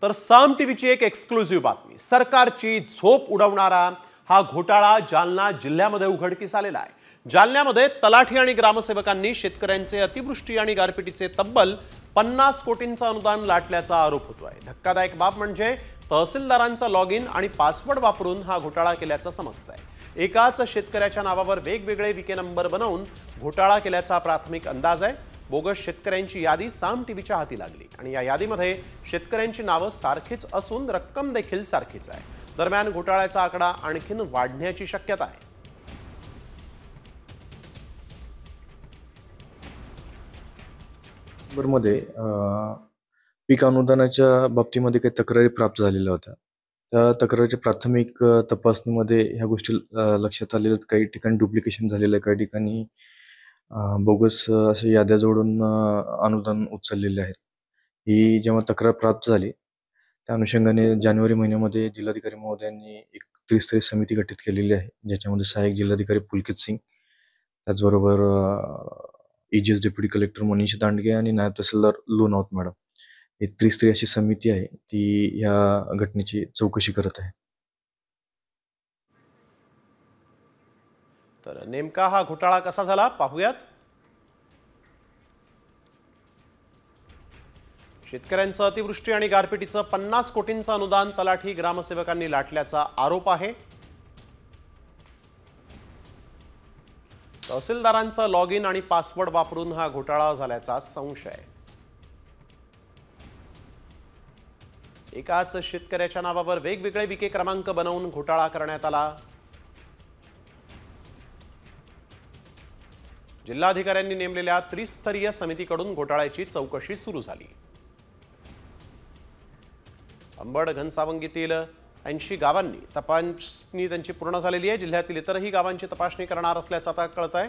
तर साम टीव्हीची एक एक्सक्लुझिव्ह बातमी। सरकारची झोप उडवणारा हा घोटाळा जालना जिल्ह्यामध्ये उघडकीस आलेला आहे। जालन्यामध्ये तलाठी आणि ग्रामसेवकांनी शेतकऱ्यांचे अतिवृष्टी आणि गारपिटीचे तब्बल 50 कोटींचं अनुदान लाटल्याचा आरोप होतोय। धक्कादायक बाब म्हणजे तहसीलदारांचा लॉग इन आणि पासवर्ड वापरून हा घोटाळा केल्याचं समजतंय। एकाच शेतकऱ्याच्या नावावर वेगवेगळे विके नंबर बनवून घोटाळा केल्याचा प्राथमिक अंदाज आहे। बोगस शेतकऱ्यांची यादी साम टीव्हीच्या हाती लागली आणि या यादीमध्ये शेतकऱ्यांची नावं सारखीच असून रक्कम देखील सारखीच आहे। दरम्यान घोटाळ्याचा आकडा आणखीन वाढण्याची शक्यता आहे। मध्ये पीक अनुदानाच्या बाबतीमध्ये काही तक्रारी प्राप्त झालेल्या होत्या। त्या तक्रारीच्या प्राथमिक तपासणीमध्ये ह्या गोष्टी लक्षात आलेल्या काही ठिकाणी डुप्लिकेशन झालेलं आहे, काही ठिकाणी बोगस अशा याद्या जोडून अनुदान उचललेले आहेत। ही जेव्हा तक्रार प्राप्त झाली त्या अनुषंगाने जानेवारी महिन्यामध्ये जिल्हाधिकारी महोदयांनी एक त्रिस्तरीय समिती गठीत केलेली आहे, ज्याच्यामध्ये सहाय्यक जिल्हाधिकारी पुलकित सिंग, त्याचबरोबर EGS deputy collector Manish Dandge आणि नायब तहसीलदार लोणावत मॅडम, ही त्रिस्तरीय अशी समिती आहे ती या घटनेची चौकशी करत आहे। तर नेमका हा घोटाळा कसा झाला पाहूयात। शेतकऱ्यांचं अतिवृष्टी आणि गारपिटीचं 50 कोटींचं अनुदान तलाठी ग्रामसेवकांनी लाटल्याचा आरोप आहे। तहसीलदारांचा लॉग इन आणि पासवर्ड वापरून हा घोटाळा झाल्याचा संशय आहे। एकाच शेतकऱ्याच्या नावावर वेगवेगळे विके क्रमांक बनवून घोटाळा करण्यात आला। जिल्हाधिकाऱ्यांनी नेमलेल्या त्रिस्तरीय समितीकडून घोटाळ्याची चौकशी सुरू झाली। अंबड घनसावंगीतील 80 गावांनी तपासणी त्यांची पूर्ण झालेली आहे। जिल्ह्यातील इतरही गावांची तपासणी करणार असल्याचं आता कळतंय।